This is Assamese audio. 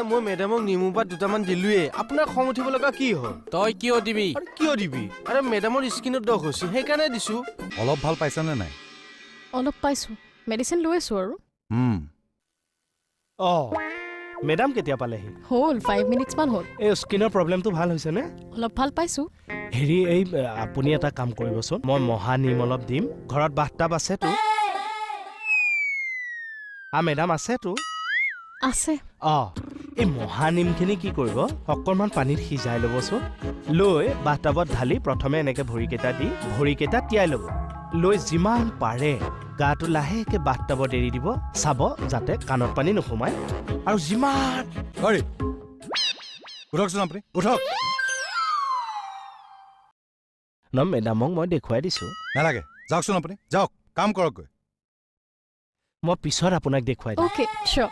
মই মেডামক নিমু পাত দুটামান দিলোৱে আপোনাৰ খং উঠিব লগা কি হ'ল তই কিয় দিবি আৰু কিয় দিবি আৰে মেডামৰ স্কিনত দখ হৈছে সেইকাৰণে দিছো অলপ ভাল পাইছানে নাই অলপ পাইছো মেডিচিন লৈ আছো আৰু মেডাম কেতিয়া পালেহি হ'ল 5 মিনিটছ মান হ'ল এই স্কিনৰ প্ৰব্লেমটো ভাল হৈছে নে অলপ ভাল পাইছো হেৰি এই আপুনি এটা কাম কৰিবচোন মই মহা নিম অলপ দিম ঘৰত বাথটাব আছেতো মেডাম আছেতো আছে এই মহা নিমখিনি কি কৰিব অকণমান পানীত সিজাই ল'বচোন লৈ বাথটাবত ঢালি প্ৰথমে এনেকে ভৰিকেইটা দি ভৰিকেইটা তিয়াই ল'ব লৈ যিমান পাৰে গাটো লাহেকে বাথটাবত এৰি দিব চাব যাতে কাণত পানী নোসোমায় আৰু যিমান উঠকচোন আপুনি উঠক মেডামক মই দেখুৱাই দিছো নালাগে যাওকচোন আপুনি যাওক কাম কৰকগৈ মই পিছত আপোনাক দেখুৱাই দিম অ'কে চিয়'ৰ